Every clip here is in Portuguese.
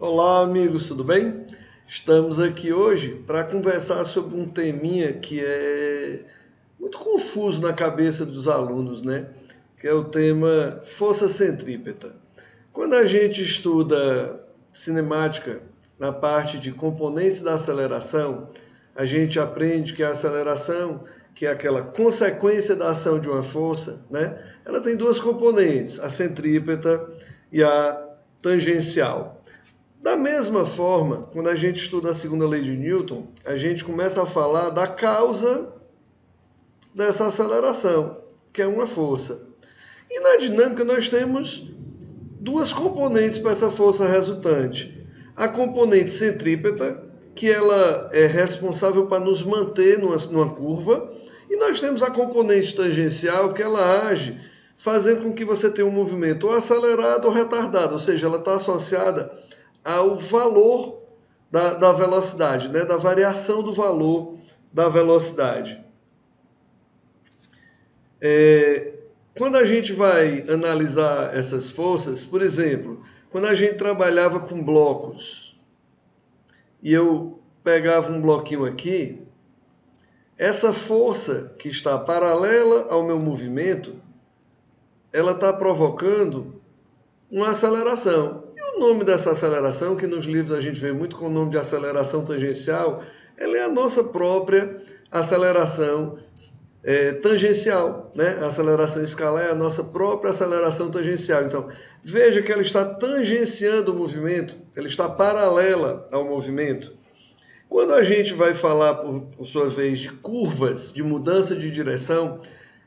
Olá, amigos, tudo bem? Estamos aqui hoje para conversar sobre um teminha que é muito confuso na cabeça dos alunos, né? Que é o tema força centrípeta. Quando a gente estuda cinemática na parte de componentes da aceleração, a gente aprende que a aceleração, que é aquela consequência da ação de uma força, né? Ela tem duas componentes, a centrípeta e a tangencial. Da mesma forma, quando a gente estuda a segunda lei de Newton, a gente começa a falar da causa dessa aceleração, que é uma força. E na dinâmica nós temos duas componentes para essa força resultante. A componente centrípeta, que ela é responsável para nos manter numa curva, e nós temos a componente tangencial, que ela age fazendo com que você tenha um movimento ou acelerado ou retardado, ou seja, ela está associada ao valor da velocidade, né? Da variação do valor da velocidade. Quando a gente vai analisar essas forças, por exemplo, quando a gente trabalhava com blocos e eu pegava um bloquinho aqui, essa força que está paralela ao meu movimento, ela está provocando uma aceleração. E o nome dessa aceleração, que nos livros a gente vê muito com o nome de aceleração tangencial, ela é a nossa própria aceleração tangencial, né? A aceleração escalar é a nossa própria aceleração tangencial. Então, veja que ela está tangenciando o movimento, ela está paralela ao movimento. Quando a gente vai falar, por sua vez, de curvas, de mudança de direção,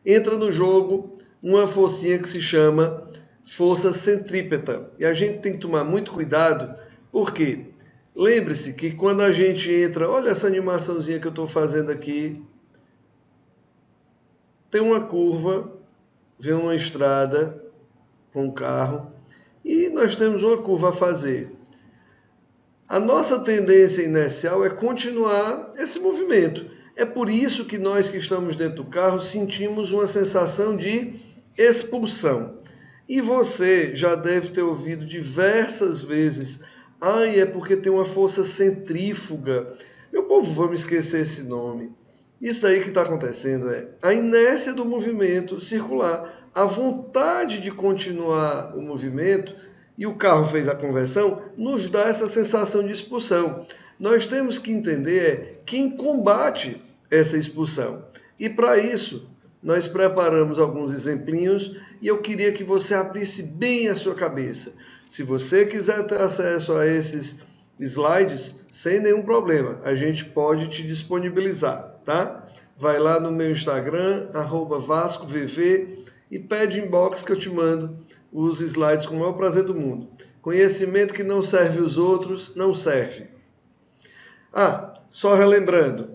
entra no jogo uma forcinha que se chama força centrípeta. E a gente tem que tomar muito cuidado, porque lembre-se que quando a gente entra, olha essa animaçãozinha que eu estou fazendo aqui, tem uma curva, vem uma estrada com um carro, e nós temos uma curva a fazer. A nossa tendência inercial é continuar esse movimento. É por isso que nós que estamos dentro do carro sentimos uma sensação de expulsão. E você já deve ter ouvido diversas vezes: ai, é porque tem uma força centrífuga. Meu povo, vamos esquecer esse nome. Isso aí que está acontecendo é a inércia do movimento circular, a vontade de continuar o movimento, e o carro fez a conversão, nos dá essa sensação de expulsão. Nós temos que entender quem combate essa expulsão. E para isso, nós preparamos alguns exemplinhos e eu queria que você abrisse bem a sua cabeça. Se você quiser ter acesso a esses slides, sem nenhum problema, a gente pode te disponibilizar, tá? Vai lá no meu Instagram, @VascoVV, e pede inbox que eu te mando os slides com o maior prazer do mundo. Conhecimento que não serve os outros, não serve. Só relembrando,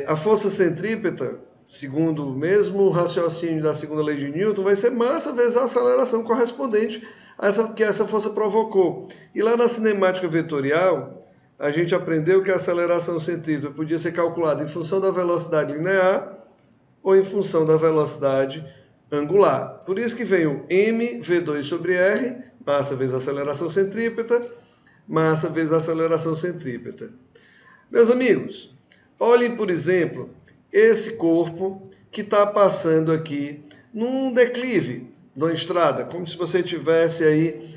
a força centrípeta, segundo o mesmo raciocínio da segunda lei de Newton, vai ser massa vezes a aceleração correspondente a que essa força provocou. E lá na cinemática vetorial, a gente aprendeu que a aceleração centrípeta podia ser calculada em função da velocidade linear ou em função da velocidade angular. Por isso que vem o mv2 sobre r, massa vezes a aceleração centrípeta, massa vezes a aceleração centrípeta. Meus amigos, olhem, por exemplo, esse corpo que está passando aqui num declive da estrada, como se você tivesse aí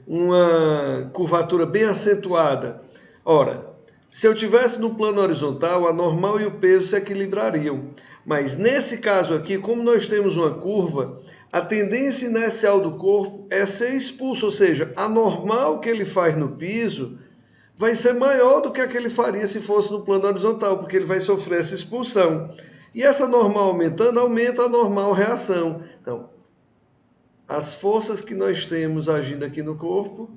uma curvatura bem acentuada. Ora, se eu tivesse no plano horizontal, a normal e o peso se equilibrariam. Mas nesse caso aqui, como nós temos uma curva, a tendência inercial do corpo é ser expulso, ou seja, a normal que ele faz no piso vai ser maior do que a que ele faria se fosse no plano horizontal, porque ele vai sofrer essa expulsão. E essa normal aumentando, aumenta a normal reação. Então, as forças que nós temos agindo aqui no corpo,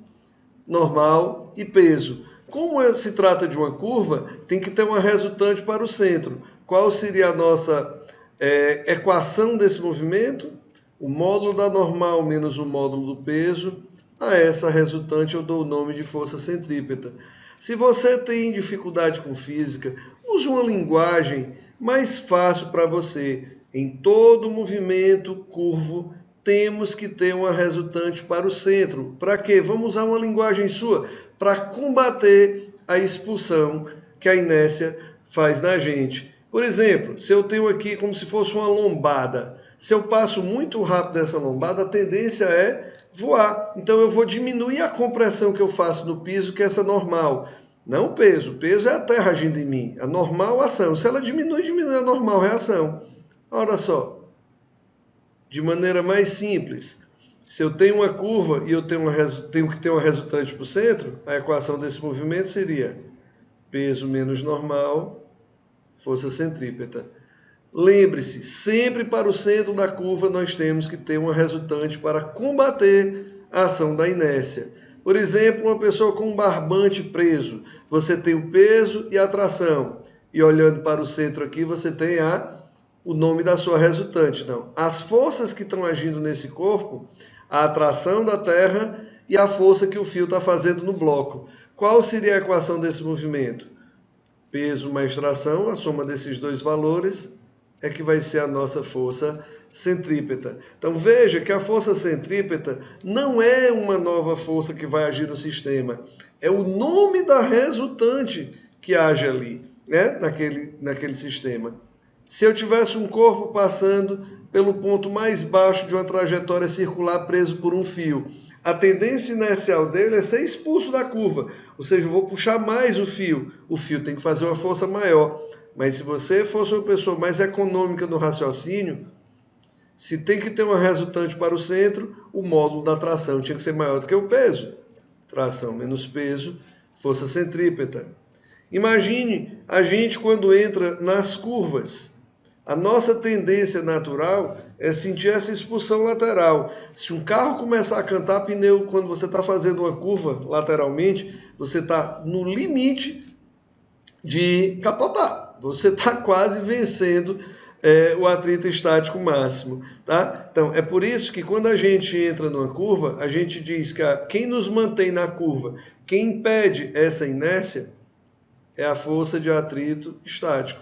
normal e peso. Como se trata de uma curva, tem que ter uma resultante para o centro. Qual seria a nossa equação desse movimento? O módulo da normal menos o módulo do peso. A essa resultante eu dou o nome de força centrípeta. Se você tem dificuldade com física, use uma linguagem mais fácil para você. Em todo movimento curvo temos que ter uma resultante para o centro. Para quê? Vamos usar uma linguagem sua para combater a expulsão que a inércia faz na gente. Por exemplo, se eu tenho aqui como se fosse uma lombada, se eu passo muito rápido essa lombada, a tendência é voar. Então eu vou diminuir a compressão que eu faço no piso, que é essa normal. Não o peso. O peso é a terra agindo em mim. A normal ação. Se ela diminui, diminui a normal reação. Olha só. De maneira mais simples, se eu tenho uma curva e eu tenho que ter uma resultante para o centro, a equação desse movimento seria peso menos normal, força centrípeta. Lembre-se, sempre para o centro da curva nós temos que ter uma resultante para combater a ação da inércia. Por exemplo, uma pessoa com um barbante preso, você tem o peso e a tração. E olhando para o centro aqui, você tem o nome da sua resultante. Não, as forças que estão agindo nesse corpo, a atração da Terra e a força que o fio está fazendo no bloco. Qual seria a equação desse movimento? Peso mais tração, a soma desses dois valores é que vai ser a nossa força centrípeta. Então veja que a força centrípeta não é uma nova força que vai agir no sistema, é o nome da resultante que age ali, né? naquele sistema. Se eu tivesse um corpo passando pelo ponto mais baixo de uma trajetória circular preso por um fio, a tendência inercial dele é ser expulso da curva, ou seja, eu vou puxar mais o fio tem que fazer uma força maior. Mas se você fosse uma pessoa mais econômica no raciocínio, se tem que ter uma resultante para o centro, o módulo da tração tinha que ser maior do que o peso. Tração menos peso, força centrípeta. Imagine a gente quando entra nas curvas. A nossa tendência natural é sentir essa expulsão lateral. Se um carro começar a cantar pneu quando você está fazendo uma curva lateralmente, você está no limite de capotar. Você está quase vencendo o atrito estático máximo. Tá? Então, é por isso que quando a gente entra numa curva, a gente diz que quem nos mantém na curva, quem impede essa inércia, é a força de atrito estático.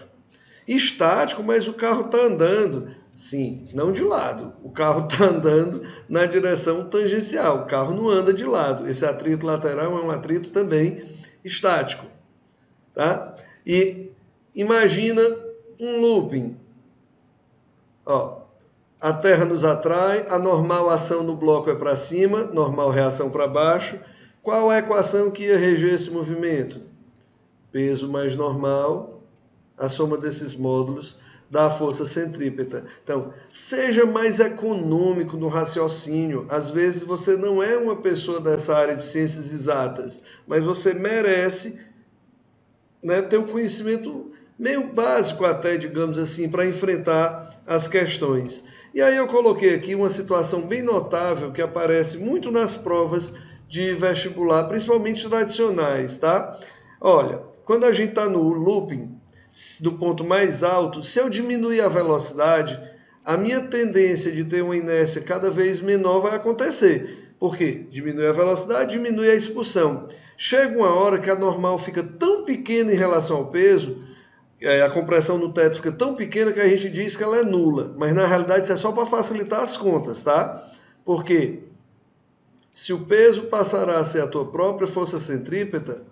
Estático, mas o carro está andando. Sim, não de lado. O carro está andando na direção tangencial. O carro não anda de lado. Esse atrito lateral é um atrito também estático. Tá? E imagina um looping. Ó, a Terra nos atrai, a normal ação no bloco é para cima, normal reação para baixo. Qual a equação que ia reger esse movimento? Peso mais normal, a soma desses módulos dá a força centrípeta. Então, seja mais econômico no raciocínio. Às vezes você não é uma pessoa dessa área de ciências exatas, mas você merece, né, ter um conhecimento meio básico até, digamos assim, para enfrentar as questões. E aí eu coloquei aqui uma situação bem notável que aparece muito nas provas de vestibular, principalmente tradicionais, tá? Olha, quando a gente está no looping, do ponto mais alto, se eu diminuir a velocidade, a minha tendência de ter uma inércia cada vez menor vai acontecer. Por quê? Diminui a velocidade, diminui a expulsão. Chega uma hora que a normal fica tão pequena em relação ao peso, a compressão no teto fica tão pequena que a gente diz que ela é nula. Mas na realidade isso é só para facilitar as contas, tá? Porque se o peso passará a ser a tua própria força centrípeta,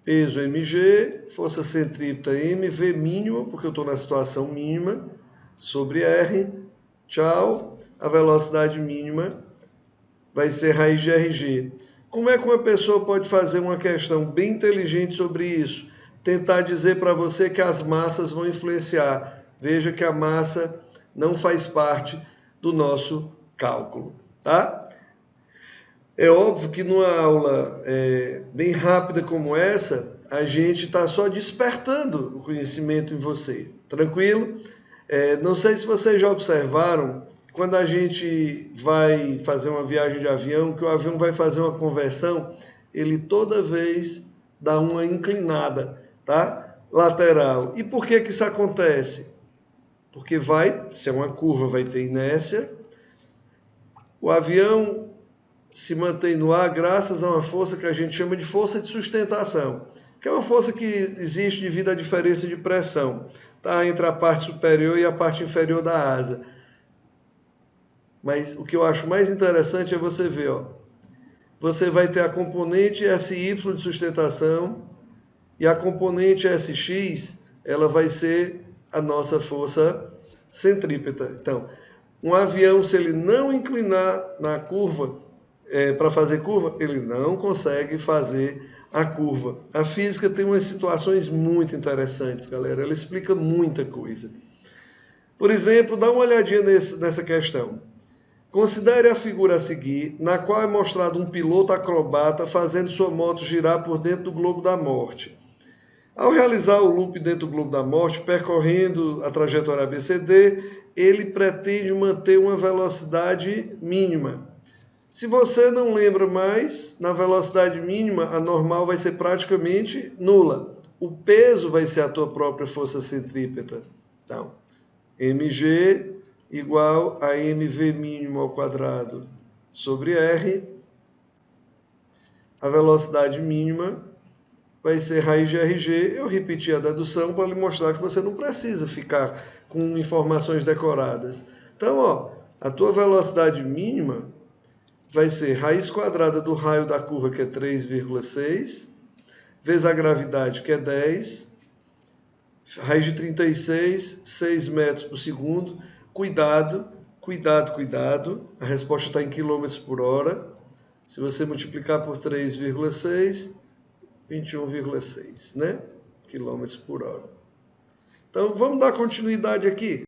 peso mg, força centrípeta mv mínima, porque eu estou na situação mínima, sobre r, tchau, a velocidade mínima vai ser raiz de rg. Como é que uma pessoa pode fazer uma questão bem inteligente sobre isso? Tentar dizer para você que as massas vão influenciar. Veja que a massa não faz parte do nosso cálculo, tá? É óbvio que numa aula bem rápida como essa, a gente está só despertando o conhecimento em você. Tranquilo? Não sei se vocês já observaram, quando a gente vai fazer uma viagem de avião, que o avião vai fazer uma conversão, ele toda vez dá uma inclinada, tá? Lateral. E por que isso acontece? Porque se é uma curva, vai ter inércia. O avião se mantém no ar graças a uma força que a gente chama de força de sustentação, que é uma força que existe devido à diferença de pressão, tá? Entre a parte superior e a parte inferior da asa. Mas o que eu acho mais interessante é você ver, ó, você vai ter a componente SY de sustentação e a componente SX, ela vai ser a nossa força centrípeta. Então, um avião, se ele não inclinar na curva, para fazer curva, ele não consegue fazer a curva. A física tem umas situações muito interessantes, galera. Ela explica muita coisa. Por exemplo, dá uma olhadinha nessa questão. Considere a figura a seguir, na qual é mostrado um piloto acrobata fazendo sua moto girar por dentro do globo da morte. Ao realizar o loop dentro do globo da morte, percorrendo a trajetória ABCD, ele pretende manter uma velocidade mínima. Se você não lembra mais, na velocidade mínima, a normal vai ser praticamente nula. O peso vai ser a tua própria força centrípeta. Então, mg igual a mv mínimo ao quadrado sobre r. A velocidade mínima vai ser raiz de RG. Eu repeti a dedução para lhe mostrar que você não precisa ficar com informações decoradas. Então, ó, a tua velocidade mínima vai ser raiz quadrada do raio da curva, que é 3,6, vezes a gravidade, que é 10, raiz de 36, 6 metros por segundo. Cuidado, cuidado, cuidado. A resposta está em quilômetros por hora. Se você multiplicar por 3,6, 21,6, né? Quilômetros por hora. Então, vamos dar continuidade aqui.